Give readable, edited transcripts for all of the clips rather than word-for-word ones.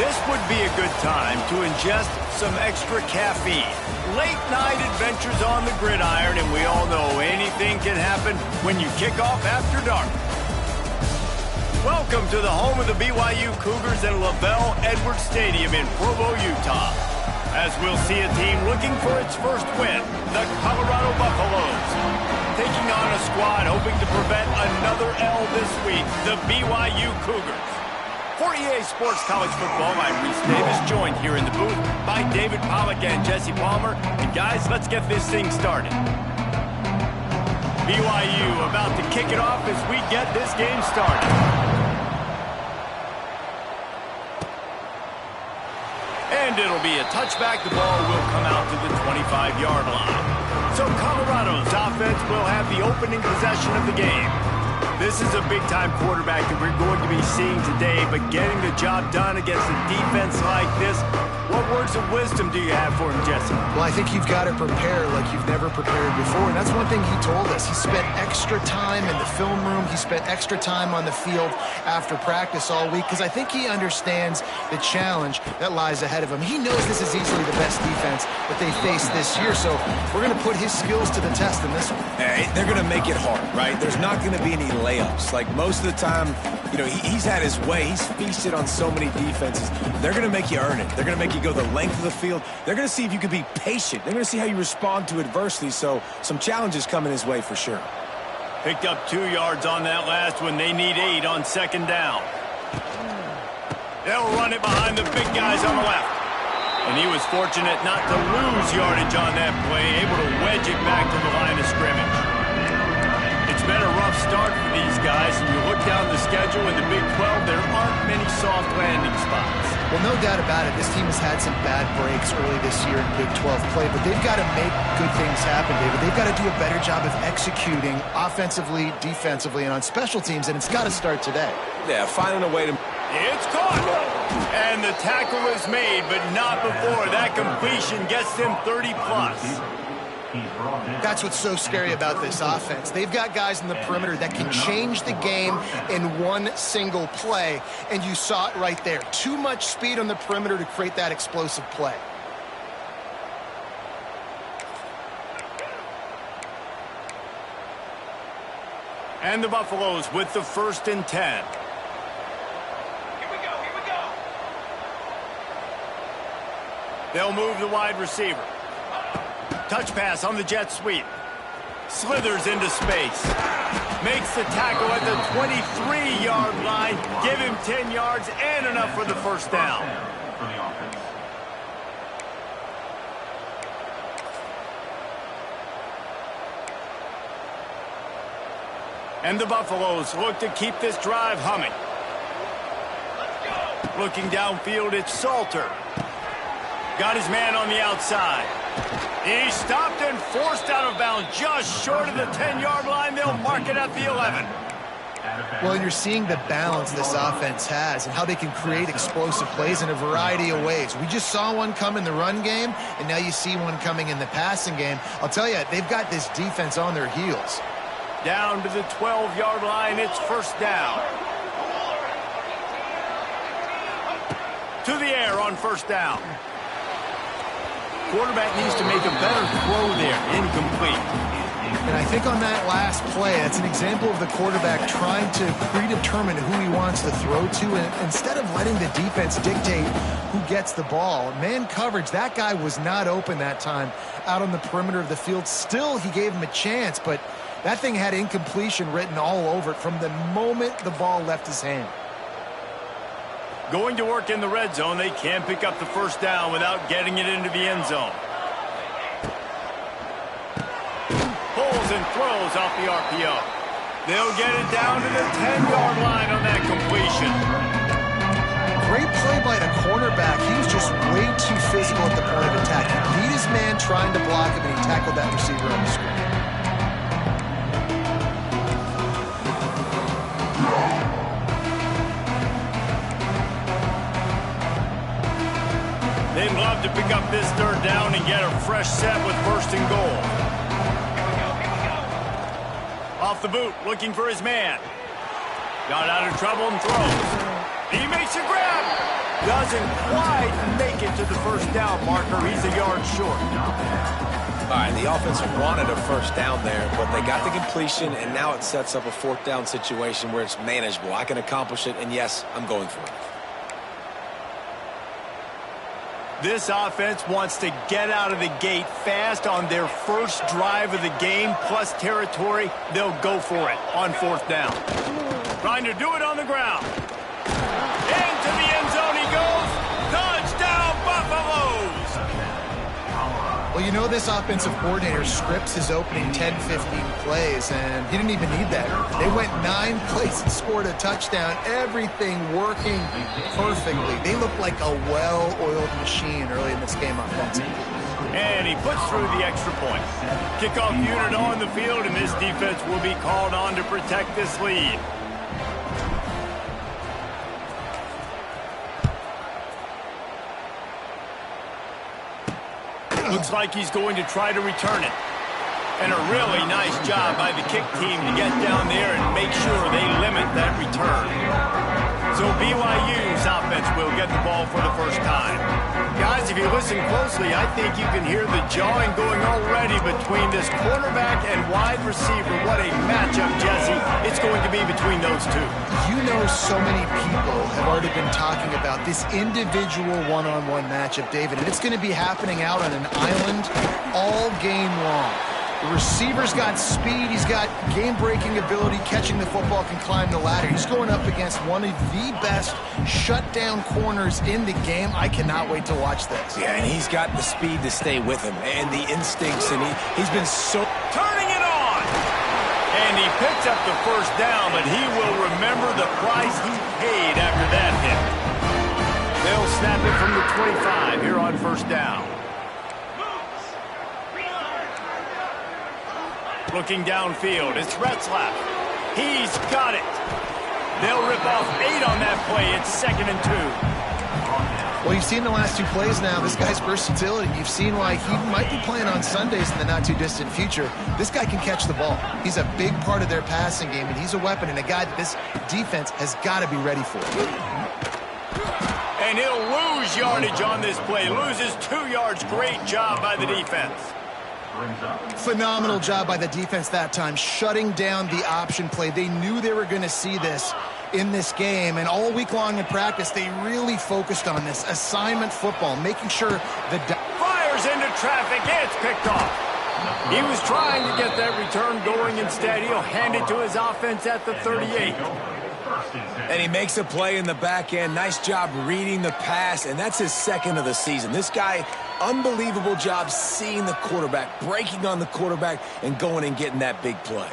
This would be a good time to ingest some extra caffeine. Late night adventures on the gridiron, and we all know anything can happen when you kick off after dark. Welcome to the home of the BYU Cougars and LaBelle Edwards Stadium in Provo, Utah. As we'll see a team looking for its first win, the Colorado Buffaloes. Taking on a squad hoping to prevent another L this week, the BYU Cougars. For EA Sports College Football, I'm Reese Davis, joined here in the booth by David Pollack and Jesse Palmer. And guys, let's get this thing started. BYU about to kick it off as we get this game started. And it'll be a touchback. The ball will come out to the 25-yard line. So Colorado's offense will have the opening possession of the game. This is a big-time quarterback that we're going to be seeing today, but getting the job done against a defense like this, what words of wisdom do you have for him, Jesse? Well, I think you've got to prepare like you've never prepared before, and that's one thing he told us. He spent extra time in the film room. He spent extra time on the field after practice all week because I think he understands the challenge that lies ahead of him. He knows this is easily the best defense that they face this year, so we're going to put his skills to the test in this one. Hey, they're going to make it hard, right? There's not going to be any layups. Like most of the time, you know, he's had his way. He's feasted on so many defenses. They're going to make you earn it. They're going to make you go the length of the field. They're going to see if you can be patient. They're going to see how you respond to adversity. So some challenges coming his way for sure. Picked up 2 yards on that last one. They need 8 on second down. They'll run it behind the big guys on the left. And he was fortunate not to lose yardage on that play, able to wedge it back to the line of scrimmage. It's been a rough start for these guys, and you look down the schedule in the Big 12, there aren't many soft landing spots. Well, no doubt about it. This team has had some bad breaks early this year in Big 12 play, but they've got to make good things happen, David. They've got to do a better job of executing offensively, defensively, and on special teams, and it's got to start today. Yeah, finding a way to... It's caught! And the tackle is made, but not before. That completion gets them 30-plus. That's what's so scary about this offense. They've got guys in the perimeter that can change the game in one single play, and you saw it right there. Too much speed on the perimeter to create that explosive play. And the Buffaloes with the 1st and 10. They'll move the wide receiver. Touch pass on the jet sweep. Slithers into space. Makes the tackle at the 23-yard line. Give him 10 yards and enough for the first down. And the Buffaloes look to keep this drive humming. Looking downfield, it's Salter. Got his man on the outside. He stopped and forced out of bounds just short of the 10-yard line. They'll mark it at the 11. Well, you're seeing the balance this offense has and how they can create explosive plays in a variety of ways. We just saw one come in the run game, and now you see one coming in the passing game. I'll tell you, they've got this defense on their heels. Down to the 12-yard line, it's first down. To the air on first down. Quarterback needs to make a better throw there. Incomplete. And I think on that last play, that's an example of the quarterback trying to predetermine who he wants to throw to, and instead of letting the defense dictate who gets the ball. Man coverage, that guy was not open that time out on the perimeter of the field. Still, he gave him a chance, but that thing had incompletion written all over it from the moment the ball left his hand. Going to work in the red zone, they can't pick up the first down without getting it into the end zone. Pulls and throws off the RPO. They'll get it down to the 10-yard line on that completion. Great play by the cornerback. He was just way too physical at the point of attack. He beat his man trying to block him, and he tackled that receiver on the screen. They'd love to pick up this third down and get a fresh set with first and goal. Off the boot, looking for his man. Got out of trouble and throws. He makes a grab. Doesn't quite make it to the first down marker. He's a yard short. All right, the offense wanted a first down there, but they got the completion, and now it sets up a fourth down situation where it's manageable. I can accomplish it, and yes, I'm going for it. This offense wants to get out of the gate fast on their first drive of the game, plus territory. They'll go for it on fourth down. Trying to do it on the ground. Into the end zone he goes. Touchdown, Buffaloes! Well, you know this offensive coordinator scripts his opening 10, 15 plays, and he didn't even need that. They went 9 plays and scored a touchdown. Everything working perfectly. They looked like a well-oiled machine early in this game offensively. And he puts through the extra point. Kickoff unit on the field, and this defense will be called on to protect this lead. Looks like he's going to try to return it. And a really nice job by the kick team to get down there and make sure they limit that return. So BYU's offense will get the ball for the first time. Guys, if you listen closely, I think you can hear the jawing going already between this quarterback and wide receiver. What a matchup, Jesse. It's going to be between those two. You know, so many people have already been talking about this individual one-on-one matchup, David, and it's going to be happening out on an island all game long. The receiver's got speed, he's got game-breaking ability, catching the football, can climb the ladder. He's going up against one of the best shutdown corners in the game. I cannot wait to watch this. Yeah, and he's got the speed to stay with him and the instincts, and he's been so... Turning it on! And he picks up the first down, but he will remember the price he paid after that hit. They'll snap it from the 25 here on first down. Looking downfield, it's Retzlaff. He's got it. They'll rip off 8 on that play. It's 2nd and 2. Well, you've seen the last 2 plays now. This guy's versatility. You've seen why he might be playing on Sundays in the not-too-distant future. This guy can catch the ball. He's a big part of their passing game, and he's a weapon and a guy that this defense has got to be ready for. And he'll lose yardage on this play. Loses 2 yards. Great job by the defense. Phenomenal job by the defense that time, shutting down the option play. They knew they were going to see this in this game, and all week long in practice, they really focused on this assignment football, making sure the... Fires into traffic. It's picked off. He was trying to get that return going. Instead, he'll hand it to his offense at the 38. And he makes a play in the back end. Nice job reading the pass, and that's his 2nd of the season. This guy, unbelievable job seeing the quarterback, breaking on the quarterback, and going and getting that big play.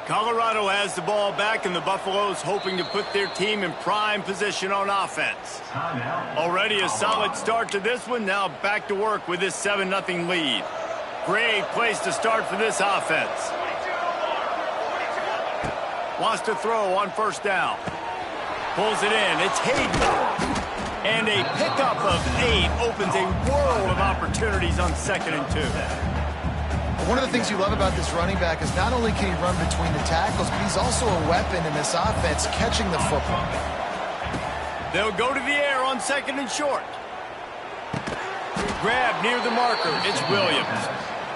Colorado has the ball back, and the Buffaloes hoping to put their team in prime position on offense. Already a solid start to this one. Now back to work with this 7-0 lead. Great place to start for this offense. Wants to throw on first down. Pulls it in. It's Hayden. And a pickup of 8 opens a world of opportunities on 2nd and 2. One of the things you love about this running back is not only can he run between the tackles, but he's also a weapon in this offense, catching the football. They'll go to the air on 2nd and short. Grab near the marker. It's Williams.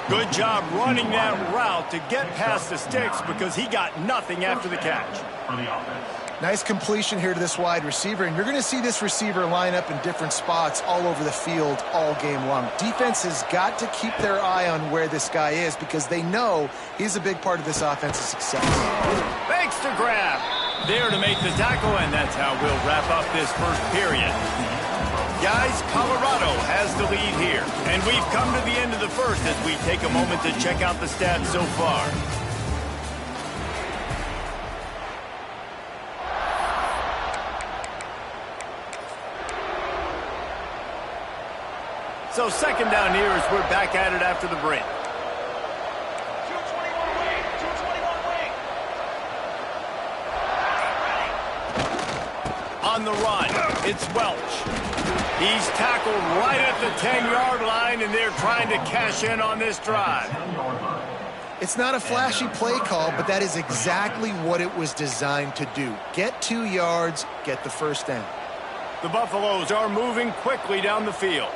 Good job running that route to get past the sticks because he got nothing after the catch. Nice completion here to this wide receiver, and you're going to see this receiver line up in different spots all over the field all game long. Defense has got to keep their eye on where this guy is because they know he's a big part of this offense's success. Thanks to Grab. There to make the tackle, and that's how we'll wrap up this first period. Guys, Colorado has the lead here, and we've come to the end of the first as we take a moment to check out the stats so far. So 2nd down here as we're back at it after the break. On the run, it's Welch. He's tackled right at the 10-yard line, and they're trying to cash in on this drive. It's not a flashy play call, but that is exactly what it was designed to do. Get 2 yards, get the first down. The Buffaloes are moving quickly down the field.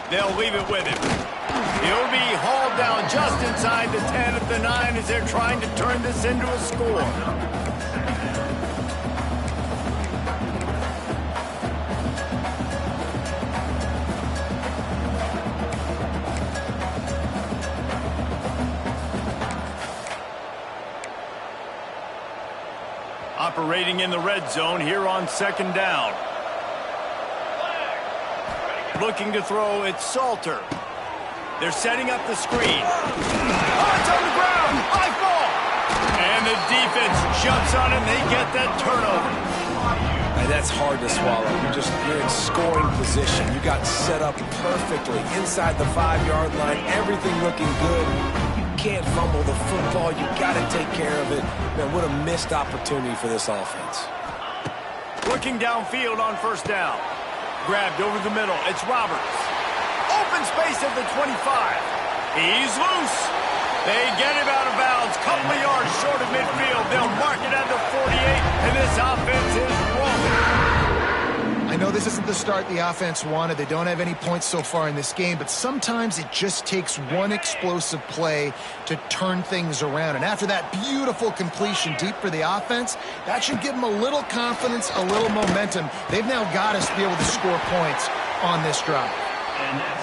They'll leave it with him. He'll be hauled down just inside the 10 at the 9 as they're trying to turn this into a score. Operating in the red zone here on 2nd down. Looking to throw, it's Salter. They're setting up the screen. Oh, it's on the ground! High ball! And the defense jumps on it, and they get that turnover. And that's hard to swallow. You're in scoring position. You got set up perfectly inside the 5-yard line. Everything looking good. You can't fumble the football. You got to take care of it. Man, what a missed opportunity for this offense. Looking downfield on 1st down. Grabbed over the middle. It's Roberts. Open space at the 25. He's loose. They get him out of bounds. Couple of yards short of midfield. They'll mark it at the 48, and this offense is rolling. I know this isn't the start the offense wanted. They don't have any points so far in this game, but sometimes it just takes one explosive play to turn things around. And after that beautiful completion deep for the offense, that should give them a little confidence, a little momentum. They've now got us to be able to score points on this drive.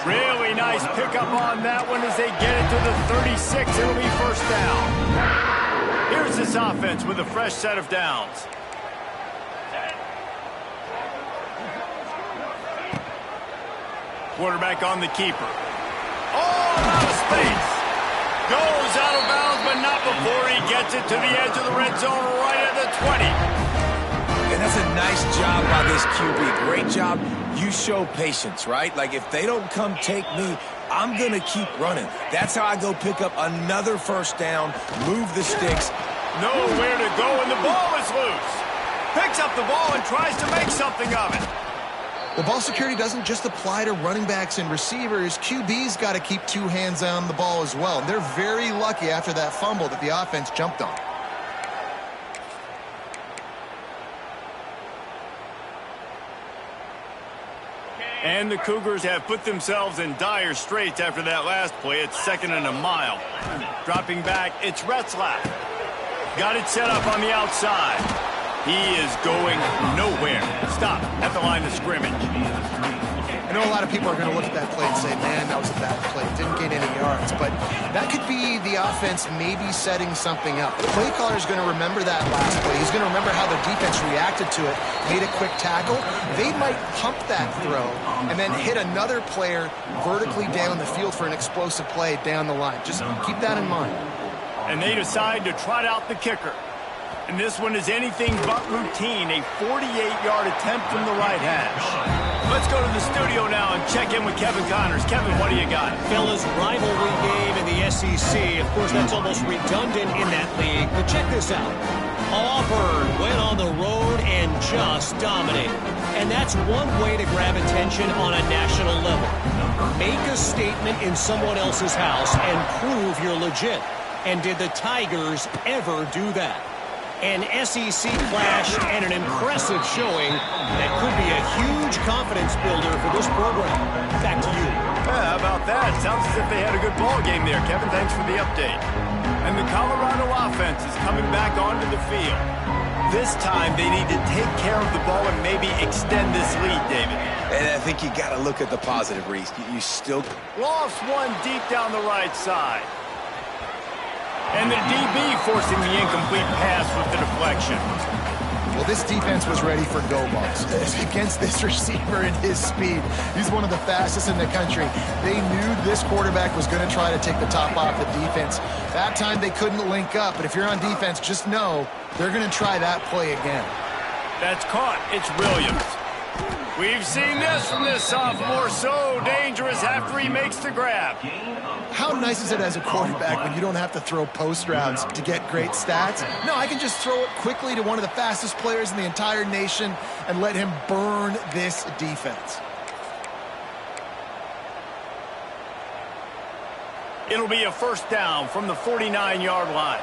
Really nice pickup on that one as they get it to the 36. It'll be 1st down. Here's this offense with a fresh set of downs. Quarterback on the keeper. Oh, out of space. Goes out of bounds, but not before he gets it to the edge of the red zone right at the 20. And that's a nice job by this QB. Great job. You show patience, right? Like, if they don't come take me, I'm going to keep running. That's how I go pick up another 1st down, move the sticks. Nowhere to go, and the ball is loose. Picks up the ball and tries to make something of it. Well, ball security doesn't just apply to running backs and receivers. QB's got to keep 2 hands on the ball as well. And they're very lucky after that fumble that the offense jumped on. And the Cougars have put themselves in dire straits after that last play. It's 2nd and a mile. Dropping back, it's Retzlaff. Got it set up on the outside. He is going nowhere. Stop at the line of scrimmage. I know a lot of people are going to look at that play and say, man, that was a bad play. Didn't gain any yards. But that could be the offense maybe setting something up. The play caller is going to remember that last play. He's going to remember how the defense reacted to it, made a quick tackle. They might pump that throw and then hit another player vertically down the field for an explosive play down the line. Just keep that in mind. And they decide to trot out the kicker. And this one is anything but routine, a 48-yard attempt from the right hash. Let's go to the studio now and check in with Kevin Connors. Kevin, what do you got? Fellas, rivalry game in the SEC. Of course, that's almost redundant in that league. But check this out. Auburn went on the road and just dominated. And that's one way to grab attention on a national level. Make a statement in someone else's house and prove you're legit. And did the Tigers ever do that? An SEC clash and an impressive showing that could be a huge confidence builder for this program. Back to you. Yeah, how about that? Sounds as if they had a good ball game there. Kevin, thanks for the update. And the Colorado offense is coming back onto the field. This time they need to take care of the ball and maybe extend this lead, David. And I think you got to look at the positive, Reese. You still lost one deep down the right side. And the DB forcing the incomplete pass with the deflection. Well, this defense was ready for go balls against this receiver and his speed. He's one of the fastest in the country. They knew this quarterback was going to try to take the top off the defense. That time they couldn't link up, but if you're on defense, just know they're going to try that play again. That's caught. It's Williams. We've seen this from this sophomore, so dangerous after he makes the grab. How nice is it as a quarterback when you don't have to throw post routes to get great stats? No, I can just throw it quickly to one of the fastest players in the entire nation and let him burn this defense. It'll be a first down from the 49-yard line.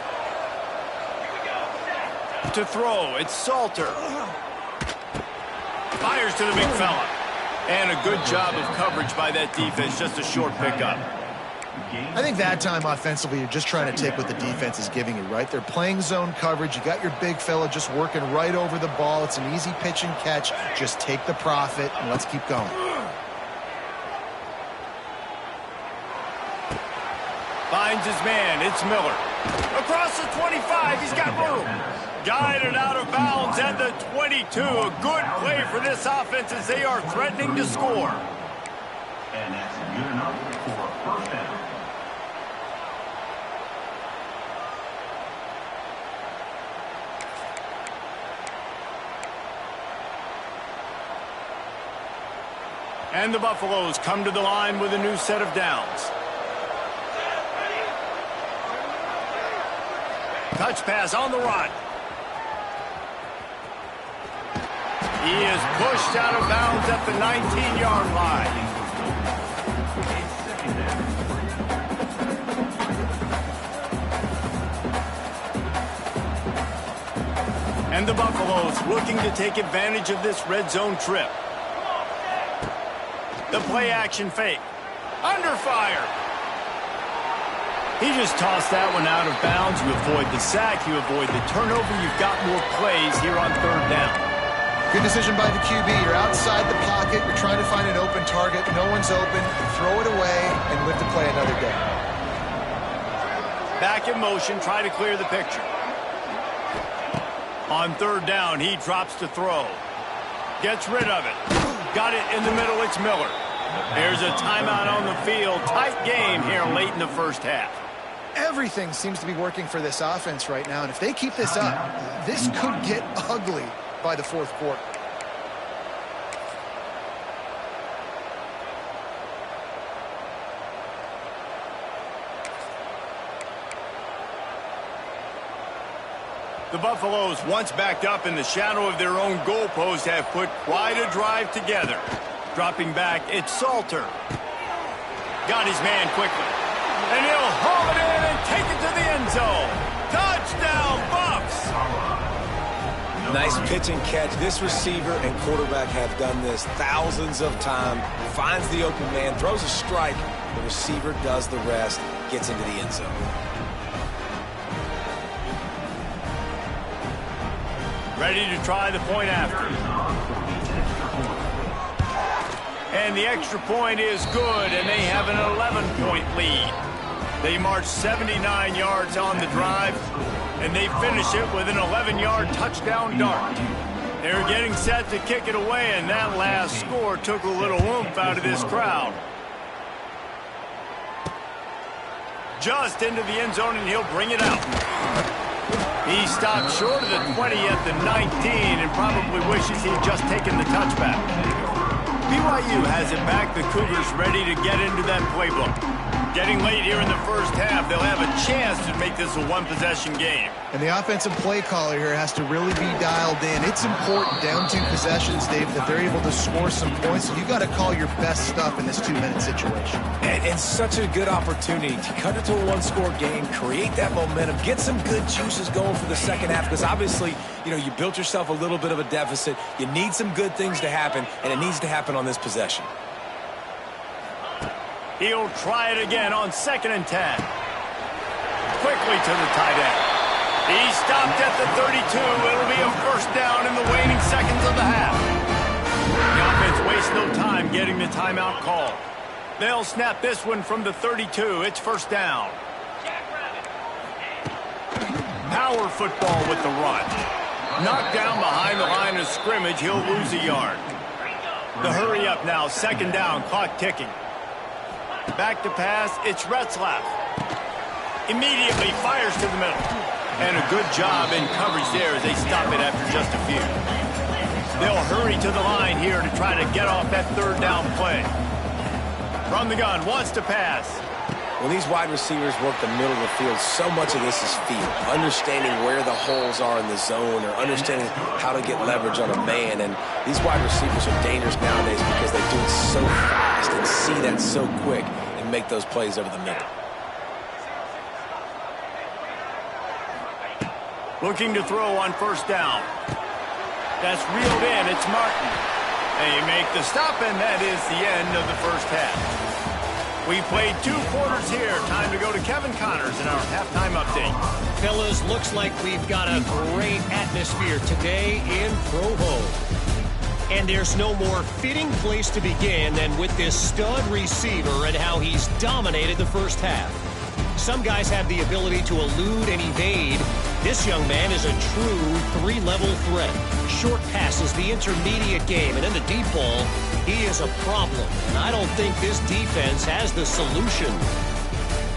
To throw, it's Salter. Fires to the big fella. And a good job of coverage by that defense, just a short pickup. I think that time offensively, you're just trying to take what the defense is giving you, right? They're playing zone coverage. You got your big fella just working right over the ball. It's an easy pitch and catch. Just take the profit and let's keep going. Finds his man. It's Miller. Across the 25. He's got room. Guided out of bounds at the 22. A good play for this offense as they are threatening to score. And that's good enough for a first down. And the Buffaloes come to the line with a new set of downs. Touch pass on the run. He is pushed out of bounds at the 19-yard line. And the Buffaloes looking to take advantage of this red zone trip. The play action fake. Under fire. He just tossed that one out of bounds. You avoid the sack. You avoid the turnover. You've got more plays here on third down. Good decision by the QB. You're outside the pocket. You're trying to find an open target. No one's open. Throw it away and live to play another day. Back in motion. Try to clear the picture. On third down, he drops to throw. Gets rid of it. Got it in the middle. It's Miller. There's a timeout on the field. Tight game here late in the first half. Everything seems to be working for this offense right now, and if they keep this up, this could get ugly by the fourth quarter. The Buffaloes, once backed up in the shadow of their own goalpost, have put quite a drive together. Dropping back, it's Salter. Got his man quickly. And he'll haul it in and take it to the end zone. Touchdown, Buffs! Nice pitch and catch. This receiver and quarterback have done this thousands of times. Finds the open man, throws a strike. The receiver does the rest, gets into the end zone. Ready to try the point after. And the extra point is good, and they have an 11-point lead. They march 79 yards on the drive, and they finish it with an 11-yard touchdown dart. They're getting set to kick it away, and that last score took a little oomph out of this crowd. Just into the end zone, and he'll bring it out. He stopped short of the 20 at the 19 and probably wishes he'd just taken the touchback. BYU has it back. The Cougars ready to get into that playbook. Getting late here in the first half, they'll have a chance to make this a one-possession game. And the offensive play caller here has to really be dialed in. It's important down two possessions, Dave, that they're able to score some points. So you got to call your best stuff in this two-minute situation. And such a good opportunity to cut it to a one-score game, create that momentum, get some good juices going for the second half. Because obviously, you know, you built yourself a little bit of a deficit. You need some good things to happen, and it needs to happen on this possession. He'll try it again on 2nd and 10. Quickly to the tight end. He stopped at the 32. It'll be a first down in the waning seconds of the half. The offense wastes no time getting the timeout call. They'll snap this one from the 32. It's first down. Power football with the run. Knocked down behind the line of scrimmage. He'll lose a yard. The hurry up now. 2nd down. Clock ticking. Back to pass, it's Retzlaff. Immediately fires to the middle. And a good job in coverage there as they stop it after just a few. They'll hurry to the line here to try to get off that third down play. From the gun, wants to pass. When these wide receivers work the middle of the field, so much of this is feel. Understanding where the holes are in the zone or understanding how to get leverage on a man. And these wide receivers are dangerous nowadays because they do it so fast and see that so quick and make those plays over the middle. Looking to throw on first down. That's reeled in. It's Martin. They make the stop, and that is the end of the first half. We played 2 quarters here. Time to go to Kevin Connors in our halftime update. Fellas, looks like we've got a great atmosphere today in Provo. And there's no more fitting place to begin than with this stud receiver and how he's dominated the first half. Some guys have the ability to elude and evade. This young man is a true 3-level threat. Short passes, the intermediate game, and in the deep ball, he is a problem. And I don't think this defense has the solution.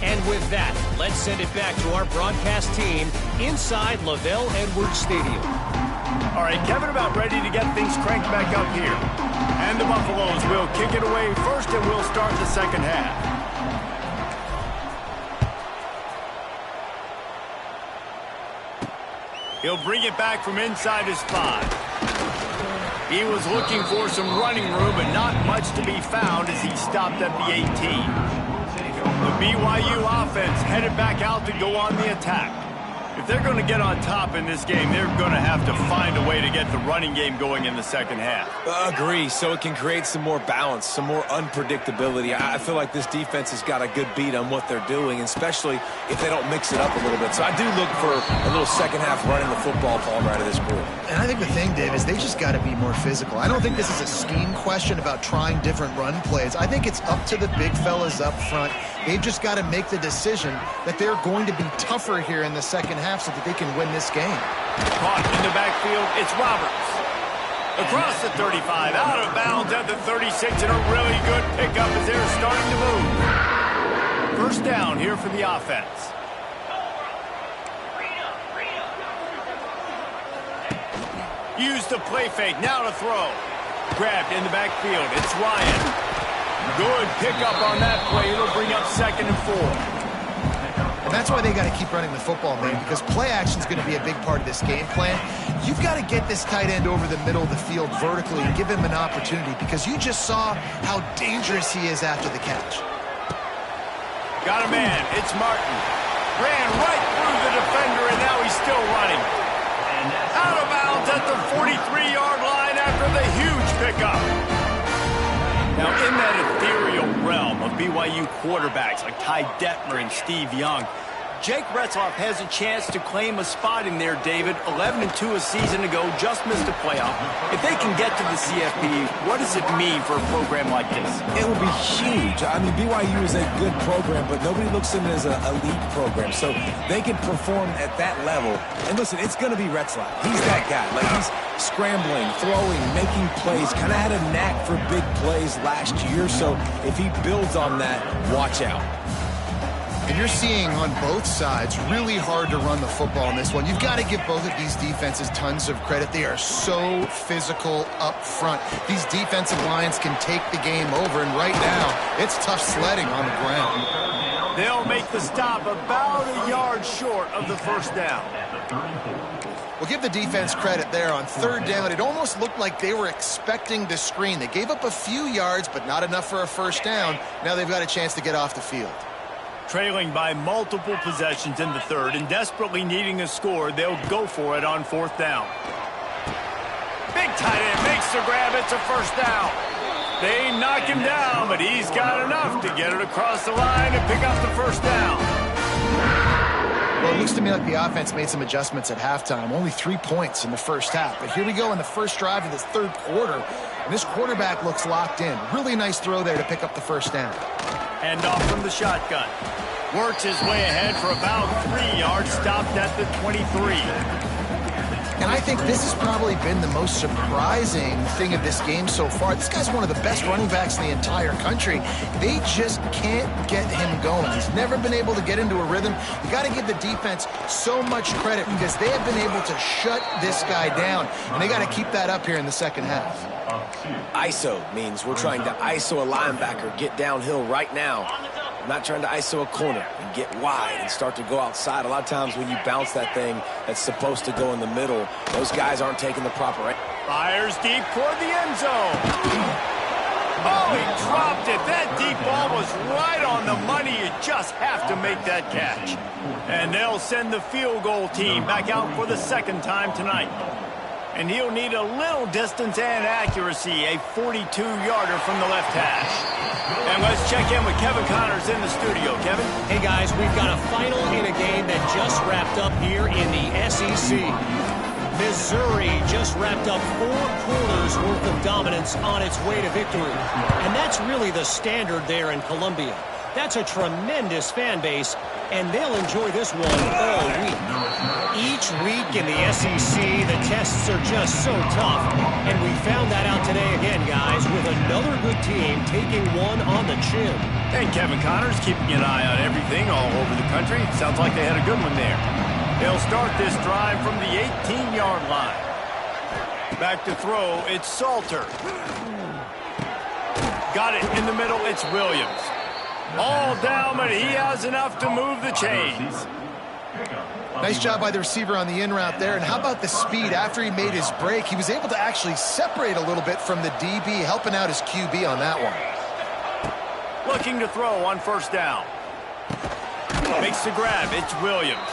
And with that, let's send it back to our broadcast team inside Lavelle Edwards Stadium. All right, Kevin, about ready to get things cranked back up here. And the Buffaloes will kick it away first, and we'll start the second half. He'll bring it back from inside his 5. He was looking for some running room, but not much to be found as he stopped at the 18. The BYU offense headed back out to go on the attack. If they're going to get on top in this game, they're going to have to find a way to get the running game going in the second half. Agree, so it can create some more balance, some more unpredictability. I feel like this defense has got a good beat on what they're doing, especially if they don't mix it up a little bit. So I do look for a little second half running the football ball right out of this group. And I think the thing, Dave, is they just got to be more physical. I don't think this is a scheme question about trying different run plays. I think it's up to the big fellas up front. They've just got to make the decision that they're going to be tougher here in the second half so that they can win this game. Caught in the backfield, it's Roberts. Across the 35, out of bounds at the 36, and a really good pickup as they're starting to move. First down here for the offense. Use the play fake, now to throw. Grabbed in the backfield, it's Ryan. Good pickup on that play. It'll bring up 2nd and 4. And that's why they got to keep running the football, man, because play action is going to be a big part of this game plan. You've got to get this tight end over the middle of the field vertically and give him an opportunity, because you just saw how dangerous he is after the catch. Got a man. It's Martin. Ran right through the defender, and now he's still running. Out of bounds at the 43-yard line after the huge pickup. Now, in that ethereal realm of BYU quarterbacks like Ty Detmer and Steve Young, Jake Retzloff has a chance to claim a spot in there, David. 11-2 a season ago, just missed a playoff. If they can get to the CFP, what does it mean for a program like this? It will be huge. I mean, BYU is a good program, but nobody looks at it as an elite program. So they can perform at that level. And listen, it's going to be Retzloff. He's that guy. Like, he's scrambling, throwing, making plays. Kind of had a knack for big plays last year. So if he builds on that, watch out. And you're seeing on both sides really hard to run the football in this one. You've got to give both of these defenses tons of credit. They are so physical up front. These defensive lines can take the game over, and right now, it's tough sledding on the ground. They'll make the stop about a yard short of the first down. We'll give the defense credit there on 3rd down. It almost looked like they were expecting the screen. They gave up a few yards, but not enough for a first down. Now they've got a chance to get off the field. Trailing by multiple possessions in the 3rd and desperately needing a score, they'll go for it on 4th down. Big tight end makes the grab. It's a first down. They knock him down, but he's got enough to get it across the line and pick up the first down. Well, it looks to me like the offense made some adjustments at halftime. Only 3 points in the first half. But here we go in the first drive of this 3rd quarter. And this quarterback looks locked in. Really nice throw there to pick up the first down. Hand off from the shotgun. Works his way ahead for about 3 yards. Stopped at the 23. And I think this has probably been the most surprising thing of this game so far. This guy's one of the best running backs in the entire country. They just can't get him going. He's never been able to get into a rhythm. You got to give the defense so much credit because they have been able to shut this guy down. And they got to keep that up here in the second half. ISO means we're trying to ISO a linebacker, get downhill right now. I'm not trying to ISO a corner and get wide and start to go outside. A lot of times when you bounce that thing that's supposed to go in the middle, those guys aren't taking the proper... Fires deep toward the end zone. Oh, he dropped it. That deep ball was right on the money. You just have to make that catch. And they'll send the field goal team back out for the second time tonight. And he'll need a little distance and accuracy, a 42-yarder from the left hash. And let's check in with Kevin Connors in the studio. Kevin? Hey, guys, we've got a final in a game that just wrapped up here in the SEC. Missouri just wrapped up 4 quarters worth of dominance on its way to victory. And that's really the standard there in Columbia. That's a tremendous fan base, and they'll enjoy this one all week. Each week in the SEC, the tests are just so tough, and we found that out today again, guys, with another good team taking one on the chin. And Kevin Connors keeping an eye on everything all over the country. Sounds like they had a good one there. They'll start this drive from the 18-yard line. Back to throw, it's Salter. Got it in the middle, it's Williams. All down, but he has enough to move the chains. Nice job by the receiver on the in route there. And how about the speed? After he made his break, he was able to actually separate a little bit from the DB, helping out his QB on that one. Looking to throw on first down. Makes the grab. It's Williams.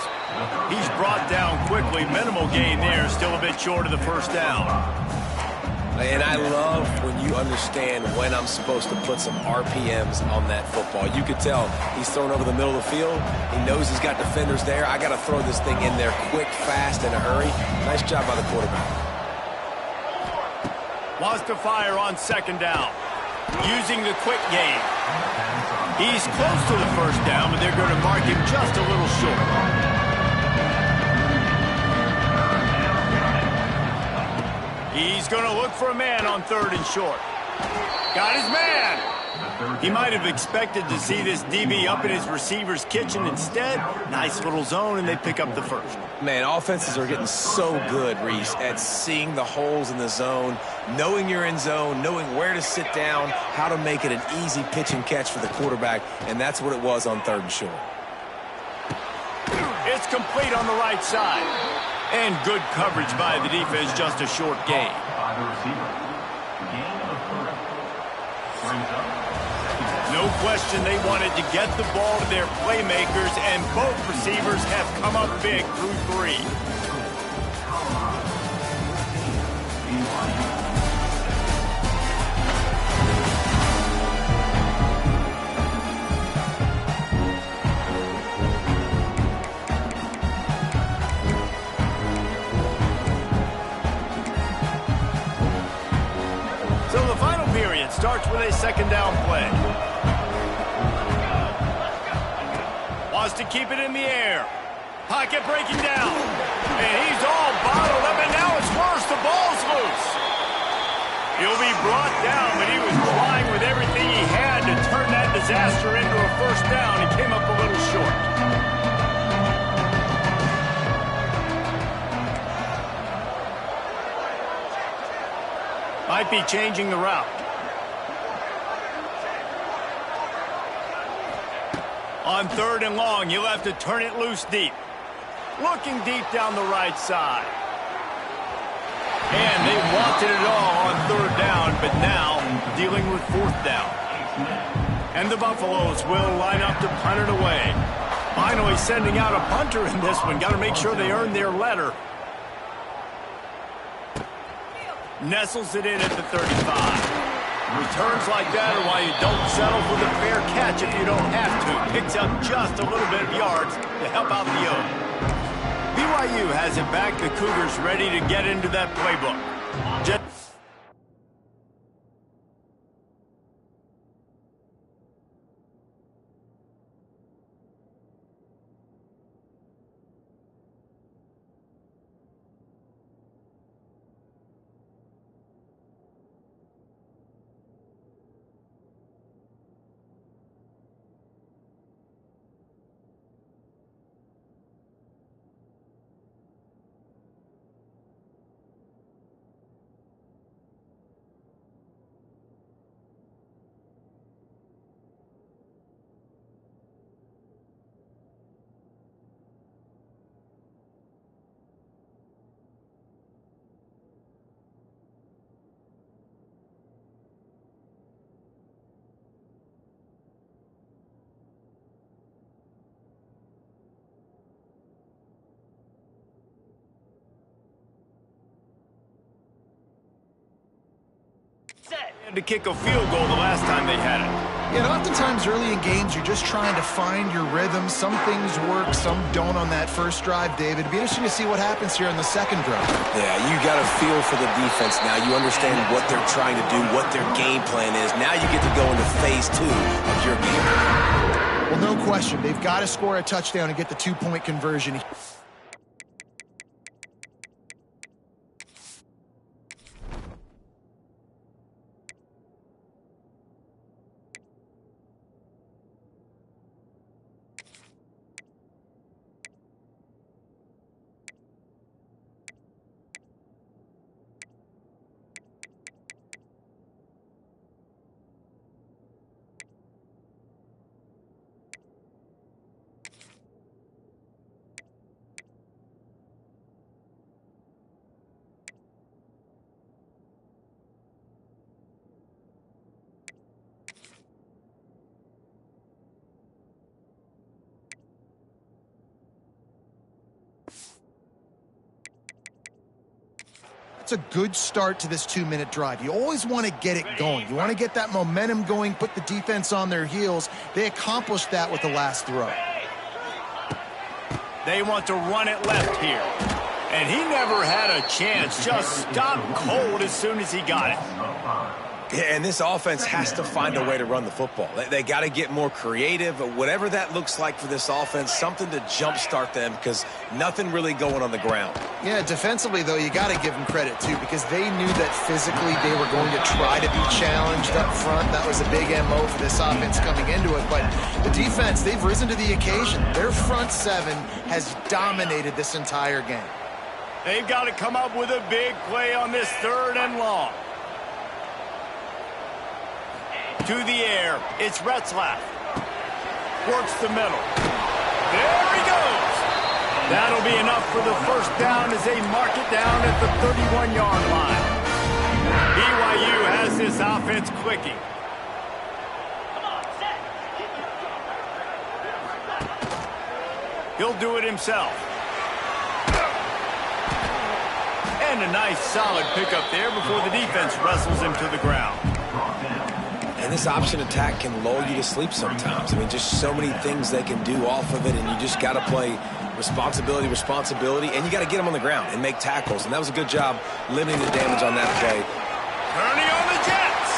He's brought down quickly. Minimal gain there. Still a bit short of the first down. And I love when you understand when I'm supposed to put some RPMs on that football. You could tell he's thrown over the middle of the field. He knows he's got defenders there. I got to throw this thing in there quick, fast, in a hurry. Nice job by the quarterback. Wants to fire on second down. Using the quick game. He's close to the first down, but they're going to mark him just a little short. He's going to look for a man on third and short. Got his man. He might have expected to see this DB up in his receiver's kitchen. Instead, nice little zone, and they pick up the first. Man, offenses are getting so good, Reese, at seeing the holes in the zone, knowing you're in zone, knowing where to sit down, how to make it an easy pitch and catch for the quarterback, and that's what it was on third and short. It's complete on the right side. And good coverage by the defense, just a short gain. No question they wanted to get the ball to their playmakers, and both receivers have come up big through 3. So the final period starts with a second down play. Wants to keep it in the air. Pocket breaking down. And he's all bottled up, and now it's worse. The ball's loose. He'll be brought down, but he was trying with everything he had to turn that disaster into a first down. He came up a little short. Might be changing the route. On third and long, you'll have to turn it loose deep. Looking deep down the right side. And they wanted it all on third down, but now dealing with fourth down. And the Buffaloes will line up to punt it away. Finally sending out a punter in this one. Got to make sure they earn their letter. Nestles it in at the 35. Returns like that are why you don't settle for the fair catch if you don't have to. Picks up just a little bit of yards to help out the O. BYU has it back. The Cougars ready to get into that playbook. To kick a field goal the last time they had it. Yeah, and oftentimes early in games, you're just trying to find your rhythm. Some things work, some don't on that first drive, David. It'd be interesting to see what happens here in the second drive. Yeah, you got a feel for the defense now. You understand what they're trying to do, what their game plan is. Now you get to go into phase 2 of your game. Well, no question. They've got to score a touchdown and get the 2-point conversion. It's a good start to this 2-minute drive. You always want to get it going. You want to get that momentum going, put the defense on their heels. They accomplished that with the last throw. They want to run it left here. And he never had a chance. Just stopped cold as soon as he got it. Yeah, and this offense has to find a way to run the football. They got to get more creative, whatever that looks like for this offense, something to jumpstart them because nothing really going on the ground. Yeah, defensively, though, you got to give them credit, too, because they knew that physically they were going to try to be challenged up front. That was a big MO for this offense coming into it. But the defense, they've risen to the occasion. Their front seven has dominated this entire game. They've got to come up with a big play on this 3rd and long. To the air, it's Retzlaff. Works the middle. There he goes. That'll be enough for the first down as they mark it down at the 31-yard line. BYU has this offense clicking. He'll do it himself. And a nice solid pickup there before the defense wrestles him to the ground. And this option attack can lull you to sleep sometimes. I mean, just so many things they can do off of it, and you just got to play responsibility, and you got to get them on the ground and make tackles. And that was a good job limiting the damage on that play. Turning on the Jets.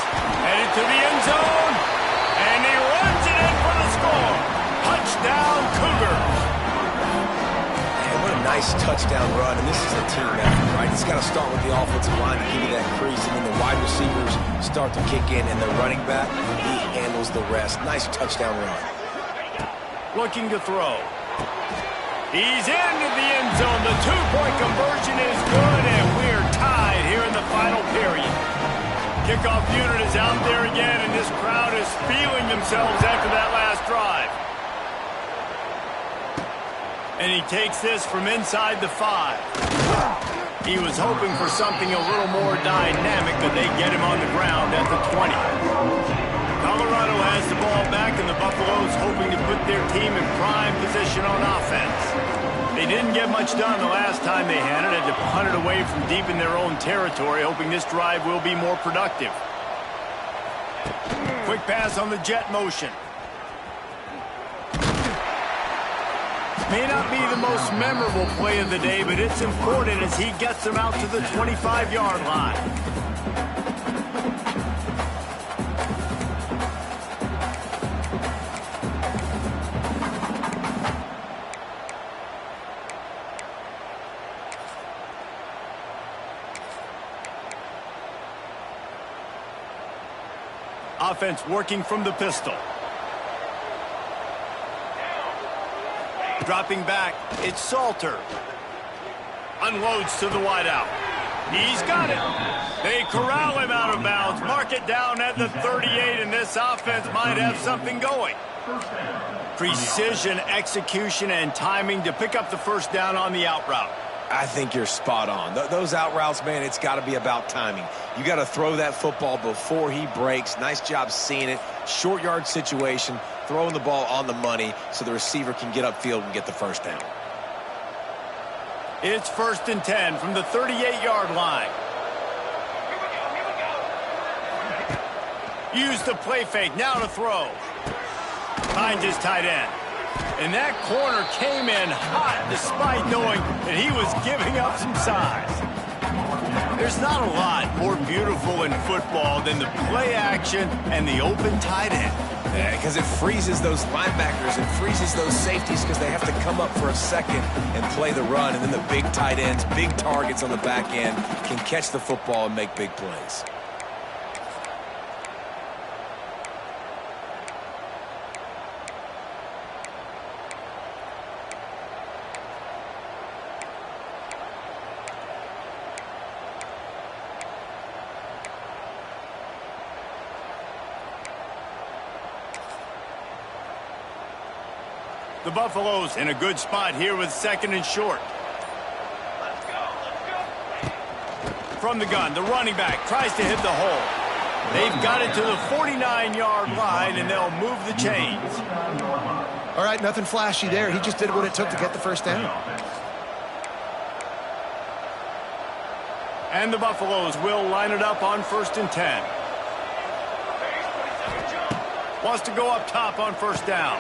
Headed to the end zone. And he runs it in for the score. Touchdown, Cougars. And what a nice touchdown run. And this is a team effort, right? It's got to start with the offensive line to give you that crease, and then the wide receivers start to kick in, and the running back, he handles the rest. Nice touchdown run. Looking to throw. He's into the end zone. The 2-point conversion is good, and we're tied here in the final period. Kickoff unit is out there again, and this crowd is feeling themselves after that last drive. And he takes this from inside the 5. He was hoping for something a little more dynamic, but they get him on the ground at the 20. Colorado has the ball back, and the Buffaloes hoping to put their team in prime position on offense. They didn't get much done the last time they had it. Had to punt it away from deep in their own territory, hoping this drive will be more productive. Quick pass on the jet motion. May not be the most memorable play of the day, but it's important as he gets them out to the 25-yard line. Offense working from the pistol. Dropping back, it's Salter. Unloads to the wideout. He's got it. They corral him out of bounds. Mark it down at the 38, and this offense might have something going. Precision, execution, and timing to pick up the first down on the out route. I think you're spot on. Those out routes, man, it's got to be about timing. You got to throw that football before he breaks. Nice job seeing it. Short yard situation, throwing the ball on the money so the receiver can get upfield and get the first down. It's 1st and 10 from the 38-yard line. Use the play fake, now to throw. Finds his tight end. And that corner came in hot despite knowing that he was giving up some size. There's not a lot more beautiful in football than the play action and the open tight end. Yeah, because it freezes those linebackers and freezes those safeties because they have to come up for a second and play the run. And then the big tight ends, big targets on the back end can catch the football and make big plays. The Buffaloes in a good spot here with 2nd and short. From the gun, the running back tries to hit the hole. They've got it to the 49-yard line, and they'll move the chains. All right, nothing flashy there. He just did what it took to get the first down. And the Buffaloes will line it up on 1st and 10. Wants to go up top on 1st down.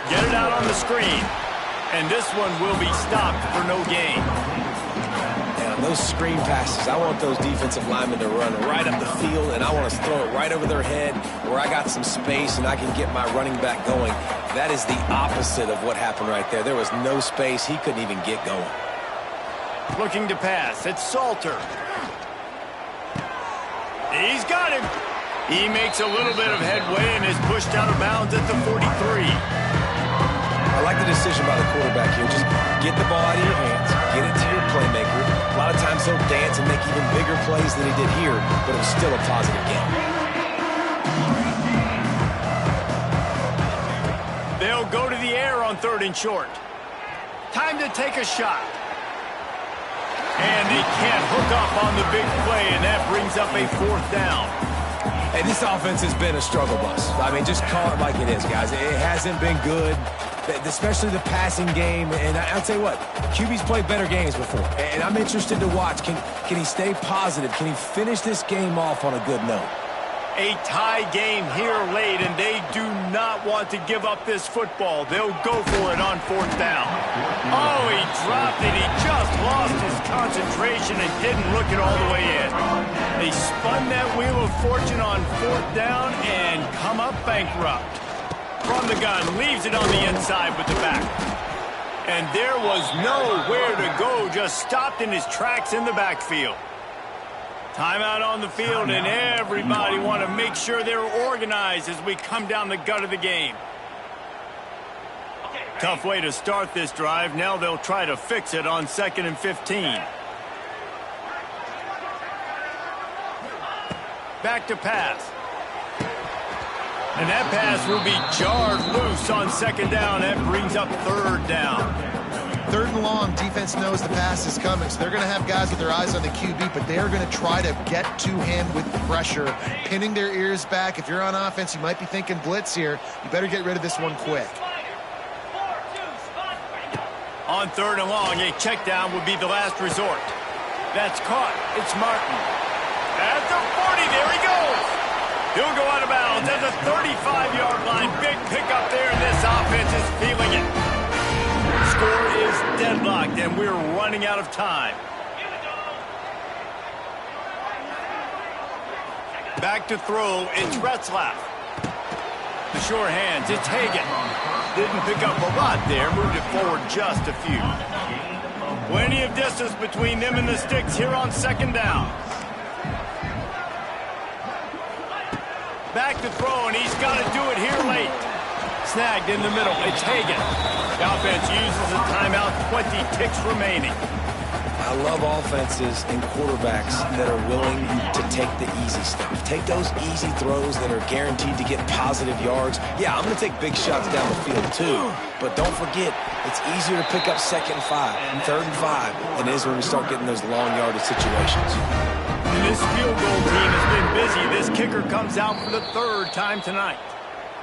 Get it out on the screen. And this one will be stopped for no gain. And on those screen passes, I want those defensive linemen to run right up the field, and I want to throw it right over their head where I got some space and I can get my running back going. That is the opposite of what happened right there. There was no space. He couldn't even get going. Looking to pass. It's Salter. He's got him. He makes a little bit of headway and is pushed out of bounds at the 43. I like the decision by the quarterback here. Just get the ball out of your hands, get it to your playmaker. A lot of times he'll dance and make even bigger plays than he did here, but it was still a positive game. They'll go to the air on 3rd and short. Time to take a shot. And they can't hook up on the big play, and that brings up a 4th down. Hey, this offense has been a struggle bus. I mean, just call it like it is, guys. It hasn't been good, especially the passing game. And I'll tell you what, QB's played better games before. And I'm interested to watch. Can he stay positive? Can he finish this game off on a good note? A tie game here late, and they do not want to give up this football. They'll go for it on 4th down. Oh, he dropped it. He just lost his concentration and didn't look it all the way in. They spun that wheel of fortune on 4th down and come up bankrupt. From the gun, leaves it on the inside with the back. And there was nowhere to go, just stopped in his tracks in the backfield. Timeout on the field, and everybody want to make sure they're organized as we come down the gut of the game. Tough way to start this drive. Now they'll try to fix it on 2nd and 15. Back to pass. And that pass will be jarred loose on 2nd down. That brings up 3rd down. 3rd and long, defense knows the pass is coming, so they're going to have guys with their eyes on the QB, but they are going to try to get to him with pressure, pinning their ears back. If you're on offense, you might be thinking blitz here. You better get rid of this one quick. On 3rd and long, a check down would be the last resort. That's caught. It's Martin. At the 40, there he goes. He'll go out of bounds at the 35-yard line. Big pickup there, and this offense is feeling it. Score is deadlocked, and we're running out of time. Back to throw, it's Retzlaff. The sure hands, it's Hagan. Didn't pick up a lot there, moved it forward just a few. Plenty of distance between them and the sticks here on 2nd down. Back to throw, and he's got to do it here late. Snagged in the middle, it's Hagan. The offense uses a timeout, 20 ticks remaining. I love offenses and quarterbacks that are willing to take the easy stuff. Take those easy throws that are guaranteed to get positive yards. Yeah, I'm going to take big shots down the field too, but don't forget, it's easier to pick up 2nd and 5, 3rd and 5 than it is when we start getting those long yardage situations. And this field goal team has been busy. This kicker comes out for the 3rd time tonight.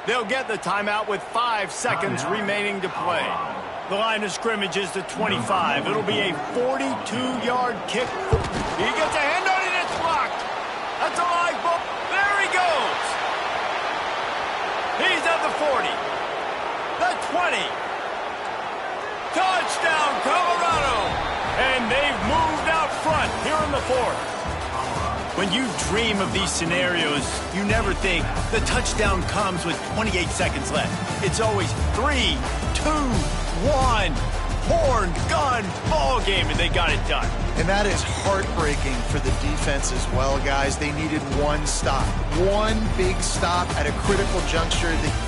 They'll get the timeout with 5 seconds remaining to play. The line of scrimmage is the 25. It'll be a 42-yard kick. He gets a hand on it, it's blocked. That's a live ball. There he goes. the 40. The 20. Touchdown, Colorado! And they've moved out front here in the fourth. When you dream of these scenarios, you never think the touchdown comes with 28 seconds left. It's always 3, 2, 1, horn, gun, ball game, and they got it done. And that is heartbreaking for the defense as well, guys. They needed one stop, one big stop at a critical juncture that